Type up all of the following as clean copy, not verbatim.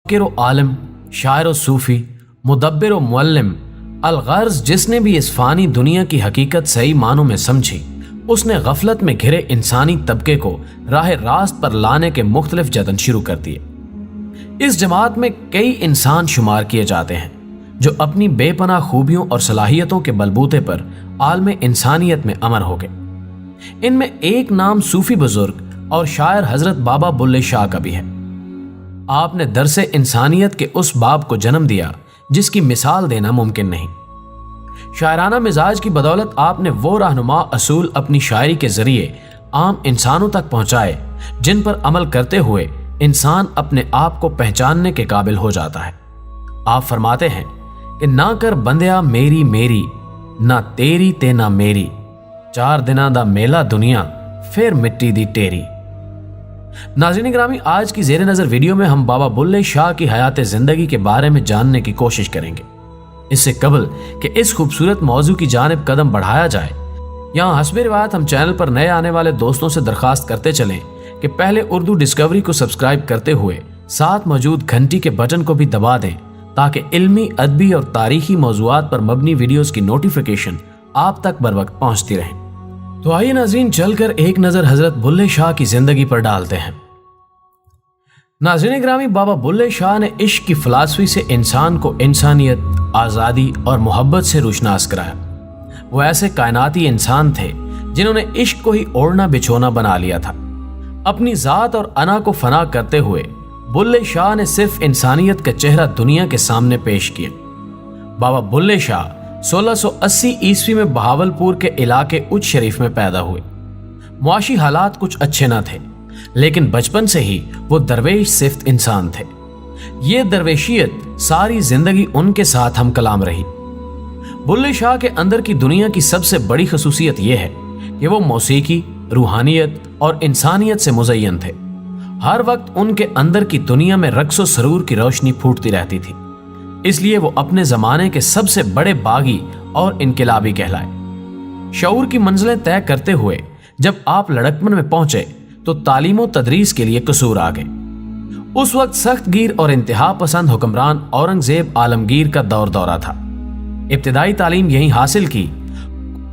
व आलिम, शायर व सूफ़ी, मुदब्बिर व मुअल्लिम, अलगर्ज जिसने भी इस फ़ानी दुनिया की हकीकत सही मानों में समझी, उसने गफलत में घिरे इंसानी तबके को राह रास्त पर लाने के मुख्तलिफ जतन शुरू कर दिए। इस जमात में कई इंसान शुमार किए जाते हैं जो अपनी बेपनाह खूबियों और सलाहियतों के बलबूते पर आलम इंसानियत में अमर हो गए। इनमें एक नाम सूफ़ी बुजुर्ग और शायर हजरत बाबा बुल्ले शाह का भी है। आपने दरसे इंसानियत के उस बाब को जन्म दिया जिसकी मिसाल देना मुमकिन नहीं। शायराना मिजाज की बदौलत आपने वो रहनुमा असूल अपनी शायरी के जरिए आम इंसानों तक पहुंचाए जिन पर अमल करते हुए इंसान अपने आप को पहचानने के काबिल हो जाता है। आप फरमाते हैं कि ना कर बंदिया मेरी मेरी, ना तेरी ते ना मेरी, चार दिना दा मेला दुनिया फिर मिट्टी दी टेरी। नाज़रीन ग्रामी, आज की जेर नज़र वीडियो में हम बाबा बुल्ले शाह की हयात ज़िंदगी के बारे में जानने की कोशिश करेंगे। इससे कबल कि इस खूबसूरत मौजू की जानिब कदम बढ़ाया जाए, यहाँ हस्बे रिवायत हम चैनल पर नए आने वाले दोस्तों से दरख्वास्त करते चलें कि पहले उर्दू डिस्कवरी को सब्सक्राइब करते हुए साथ मौजूद घंटी के बटन को भी दबा दें ताकि इल्मी, अदबी और तारीखी मौज़ूआत पर मबनी वीडियोस की नोटिफिकेशन आप तक बर वक्त पहुँचती रहे। तो आइए नाज़रीन चलकर एक नज़र हजरत बुल्ले शाह की जिंदगी पर डालते हैं। नाज़रीन ग्रामी, बाबा बुल्ले शाह ने इश्क की फ़िलासफ़ी से इंसान को इंसानियत, आज़ादी और मोहब्बत से रोशनास कराया। वो ऐसे कायनाती इंसान थे जिन्होंने इश्क को ही ओढ़ना बिछोना बना लिया था। अपनी ज़ात और अना को फना करते हुए बुल्ले शाह ने सिर्फ इंसानियत का चेहरा दुनिया के सामने पेश किया। बाबा बुल्ले शाह 1680 ईस्वी में बहावलपुर के इलाके उच्च शरीफ में पैदा हुए। मुआशी हालात कुछ अच्छे न थे, लेकिन बचपन से ही वो दरवेश सिफ्त इंसान थे। ये दरवेशियत सारी जिंदगी उनके साथ हम कलाम रही। बुल्ले शाह के अंदर की दुनिया की सबसे बड़ी खसूसियत यह है कि वो मौसीकी, रूहानियत और इंसानियत से मुज़य्यन थे। हर वक्त उनके अंदर की दुनिया में रक्स व सरूर की रोशनी फूटती रहती थी, इसलिए वो अपने जमाने के सबसे बड़े बागी और इनकलाबी कहलाए। शऊर की मंजिलें तय करते हुए जब आप लड़कपन में पहुंचे तो तालीम व तदरीस के लिए कसूर आ गए। उस वक्त सख्त गिर और इंतहा पसंद हुक्मरान औरंगजेब आलमगीर का दौरा था। इब्तिदाई तालीम यहीं हासिल की।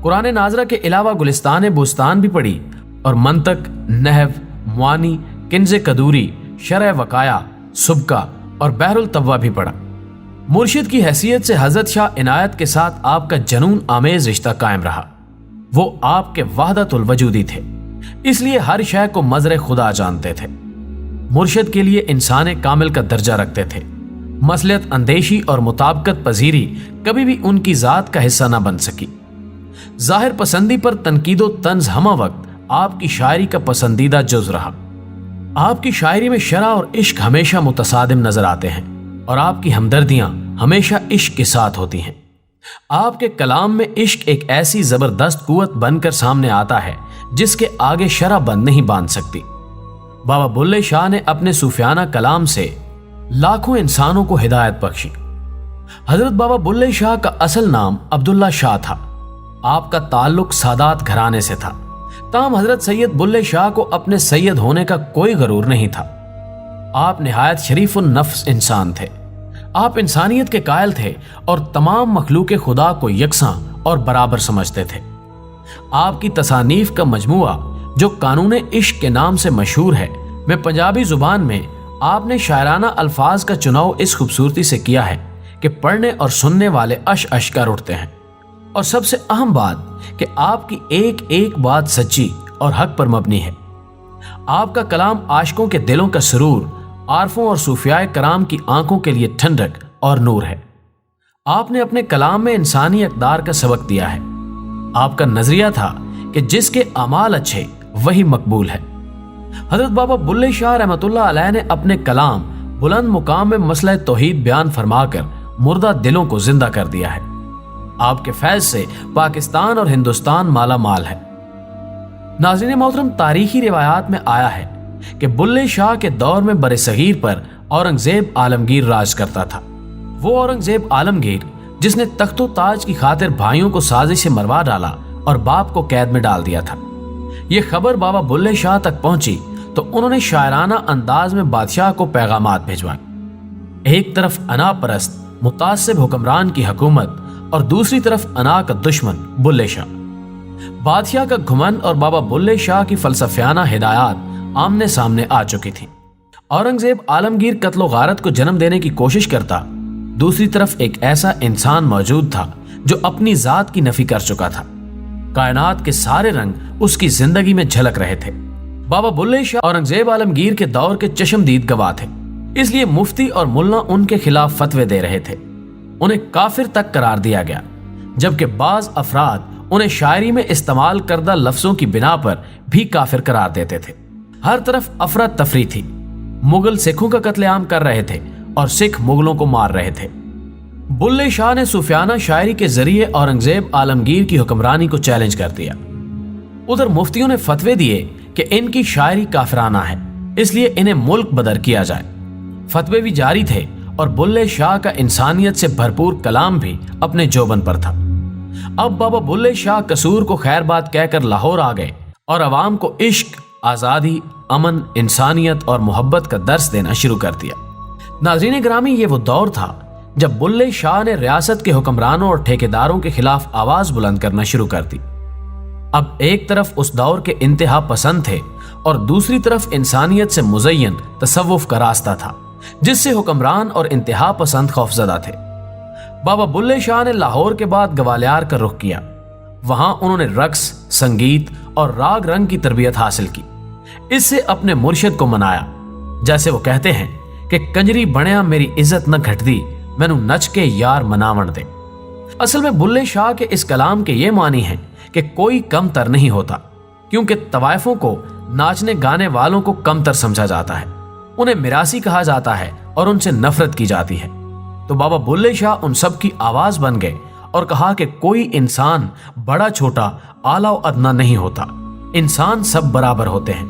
कुरान नाजरा के अलावा गुलिस्तान बुस्तान भी पढ़ी और मंतक, नहव, मुआनी, किन्ज़े कदूरी, शरह वकाया, सुबका और बहरुल तव्वा भी पढ़ा। मुर्शिद की हैसियत से हजरत शाह इनायत के साथ आपका जनून आमेज रिश्ता कायम रहा। वो आपके वहदतुल वजूदी थे, इसलिए हर शय को मज़र खुदा जानते थे। मुर्शिद के लिए इंसान कामिल का दर्जा रखते थे। मसलियत अंदेशी और मुताबकत पजीरी कभी भी उनकी ज़ात का हिस्सा न बन सकी। जाहिर पसंदी पर तनकीदो तंज हमा वक्त आपकी शायरी का पसंदीदा जुज़ रहा। आपकी शायरी में शरा और इश्क हमेशा मुतसादिम नजर आते हैं और आपकी हमदर्दियां हमेशा इश्क के साथ होती हैं। आपके कलाम में इश्क एक ऐसी जबरदस्त कुव्वत बनकर सामने आता है जिसके आगे शरा बंद नहीं बांध सकती। बाबा बुल्ले शाह ने अपने सूफियाना कलाम से लाखों इंसानों को हिदायत बख्शी। हजरत बाबा बुल्ले शाह का असल नाम अब्दुल्ला शाह था। आपका ताल्लुक सादात घराने से था। ताम हजरत सैयद बुल्ले शाह को अपने सैयद होने का कोई गरूर नहीं था। आप निहायत शरीफुन नफ्स इंसान थे। आप इंसानियत के कायल थे और तमाम मखलूक खुदा को यकसां और बराबर समझते थे। आपकी तसानीफ का मजमुआ जो कानून इश्क के नाम से मशहूर है, में पंजाबी जुबान में आपने शायराना अल्फाज का चुनाव इस खूबसूरती से किया है कि पढ़ने और सुनने वाले अश अश कर उठते हैं। और सबसे अहम बात कि आपकी एक एक बात सच्ची और हक पर मबनी है। आपका कलाम आशिकों के दिलों का सुरूर, आरफों और सूफियाए कराम की आंखों के लिए ठंडक और नूर है। आपने अपने कलाम में इंसानी अक़दार का सबक दिया है। आपका नजरिया था कि जिसके अमाल अच्छे वही मकबूल है। हजरत बाबा बुल्ले शाह रहमतुल्लाह अलैह ने अपने कलाम बुलंद मुकाम में मसला तौहीद बयान फरमाकर मुर्दा दिलों को जिंदा कर दिया है। आपके फैज से पाकिस्तान और हिंदुस्तान माला माल है। नाज़रीन मोहतरम, तारीखी रिवायात में आया है कि बुल्ले शाह के दौर में बरसगीर पर औरंगजेब आलमगीर राज करता था। वो औरंगजेब आलमगीर जिसने तख्तो ताज की खातिर भाइयों को साजिश से मरवा डाला और बाप को कैद में डाल दिया था। ये खबर बाबा बुल्ले शाह तक पहुंची तो उन्होंने शायराना अंदाज में बादशाह को पैगामात भिजवाए। ایک طرف انا پرست متعصب حکمران کی حکومت اور دوسری طرف انا کا دشمن بلے شاہ۔ بادشاہ کا گھمنڈ اور بابا بلے شاہ کی فلسفیانہ ہدایات آمنے سامنے آ چکی تھیں۔ اورنگزیب عالمگیر قتل و غارت کو جنم دینے کی کوشش کرتا، دوسری طرف ایک ایسا انسان موجود تھا جو اپنی ذات کی نفی کر چکا تھا۔ کائنات کے سارے رنگ اس کی زندگی میں جھلک رہے تھے۔ بابا بلے شاہ اورنگزیب عالمگیر کے دور کے چشمدید گواہ تھے، اس لیے مفتی اور ملا ان کے خلاف فتوے دے رہے تھے۔ انہیں کافر تک قرار دیا گیا، جبکہ بعض افراد انہیں شاعری میں استعمال کردہ لفظوں کی بنا پر بھی کافر قرار دیتے تھے۔ ہر طرف افراتفری تھی، مغل سکھوں کا قتل عام کر رہے تھے اور سکھ مغلوں کو مار رہے تھے۔ بلے شاہ نے صوفیانہ شاعری کے ذریعے اورنگزیب عالمگیر کی حکمرانی کو چیلنج کر دیا۔ ادھر مفتیوں نے فتوے دیے کہ ان کی شاعری کافرانہ ہے، اس لیے انہیں ملک بدر کیا جائے۔ فتوے بھی جاری تھے اور بلے شاہ کا انسانیت سے بھرپور کلام بھی اپنے جوبن پر تھا۔ اب بابا بلے شاہ قصور کو خیر بات کہہ کر لاہور آ گئے اور عوام کو عشق، آزادی، امن، انسانیت اور محبت کا درس دینا شروع کر دیا۔ ناظرین گرامی، یہ وہ دور تھا جب بلے شاہ نے ریاست کے حکمرانوں اور ٹھیکیداروں کے خلاف آواز بلند کرنا شروع کر دی۔ اب ایک طرف اس دور کے انتہا پسند تھے اور دوسری طرف انسانیت سے مزین تصوف کا راستہ تھا، جس سے حکمران اور انتہا پسند خوفزدہ تھے۔ بابا بلے شاہ نے لاہور کے بعد گوالیار کا رخ کیا۔ وہاں انہوں نے رقص، سنگیت اور راگ رنگ کی تربیت حاصل کی۔ اس سے اپنے مرشد کو منایا، جیسے وہ کہتے ہیں کہ کنجری بنیا میری عزت نہ گھٹ دی، مینوں نچ کے یار مناون دے۔ اصل میں بلے شاہ کے اس کلام کے یہ معنی ہیں کہ کوئی کم تر نہیں ہوتا، کیونکہ طوائفوں کو ناچنے گانے والوں کو کم تر سمجھا جاتا ہے، انہیں میراثی کہا جاتا ہے اور ان سے نفرت کی جاتی ہے۔ تو بابا بلے شاہ ان سب کی آواز بن گئے اور کہا کہ کوئی انسان بڑا چھوٹا، اعلیٰ و ادنا نہیں ہوتا، انسان سب برابر ہوتے ہیں۔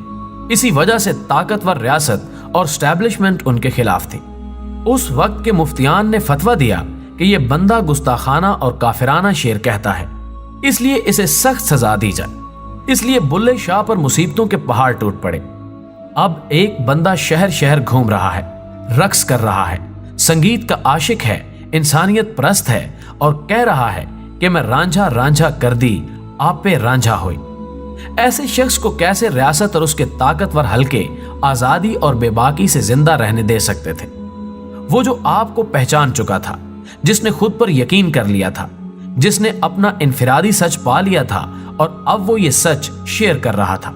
اسی وجہ سے طاقتور ریاست اور اسٹیبلشمنٹ ان کے خلاف تھی۔ اس وقت کے مفتیان نے فتویٰ دیا کہ یہ بندہ گستاخانہ اور کافرانہ شعر کہتا ہے، اس لیے اسے سخت سزا دی جائے۔ اس لیے بلے شاہ پر مصیبتوں کے پہاڑ ٹوٹ پڑے۔ اب ایک بندہ شہر شہر گھوم رہا ہے، رقص کر رہا ہے، سنگیت کا عاشق ہے، انسانیت پرست ہے اور کہہ رہا ہے کہ میں رانجھا رانجھا کر دی، آپ پہ رانجھا ہوئی۔ ایسے شخص کو کیسے ریاست اور اس کے طاقتور حلقے آزادی اور بے باکی سے زندہ رہنے دے سکتے تھے؟ وہ جو آپ کو پہچان چکا تھا، جس نے خود پر یقین کر لیا تھا، جس نے اپنا انفرادی سچ پا لیا تھا اور اب وہ یہ سچ شیئر کر رہا تھا۔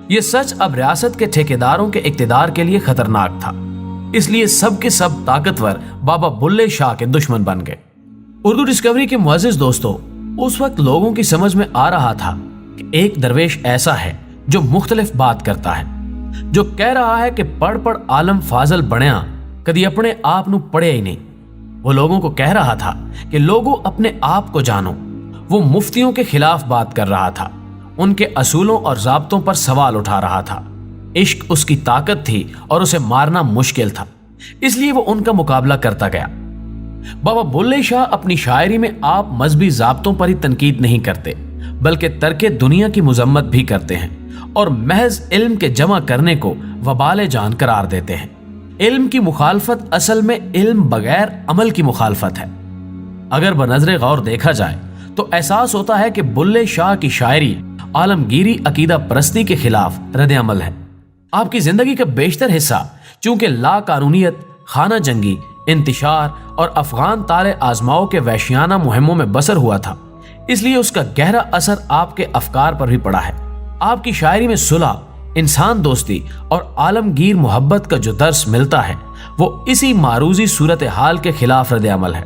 یہ سچ اب ریاست کے ٹھیکیداروں کے اقتدار کے لیے خطرناک تھا، اس لیے سب کے سب طاقتور بابا بلے شاہ کے دشمن بن گئے۔ اردو ڈسکوری کے معزز دوستو، اس وقت لوگوں کی سمجھ میں آ رہا تھا کہ ایک درویش ایسا ہے جو مختلف بات کرتا ہے، جو کہہ رہا ہے کہ پڑھ پڑھ عالم فاضل بنیا، کدی اپنے آپ نو پڑھیا ہی نہیں۔ وہ لوگوں کو کہہ رہا تھا کہ لوگوں اپنے آپ کو جانو۔ وہ مفتیوں کے خلاف بات کر رہا تھا، ان کے اصولوں اور ضابطوں پر سوال اٹھا رہا تھا۔ عشق اس کی طاقت تھی اور اسے مارنا مشکل تھا، اس لیے وہ ان کا مقابلہ کرتا گیا۔ بابا بلے شاہ اپنی شاعری میں آپ مذہبی ضابطوں پر ہی تنقید نہیں کرتے، بلکہ ترک دنیا کی مذمت بھی کرتے ہیں اور محض علم کے جمع کرنے کو وبال جان قرار دیتے ہیں۔ علم کی مخالفت اصل میں علم بغیر عمل کی مخالفت ہے۔ اگر بنظر غور دیکھا جائے تو احساس ہوتا ہے کہ بلے شاہ کی شاعری عالمگیری عقیدہ پرستی کے خلاف رد عمل ہے۔ آپ کی زندگی کا بیشتر حصہ چونکہ لا قانونیت، خانہ جنگی، انتشار اور افغان تالے آزماؤں کے وحشیانہ مہموں میں بسر ہوا تھا، اس لیے اس کا گہرا اثر آپ کے افکار پر بھی پڑا ہے۔ آپ کی شاعری میں صلح، انسان دوستی اور عالمگیر محبت کا جو درس ملتا ہے، وہ اسی معروضی صورتحال کے خلاف رد عمل ہے۔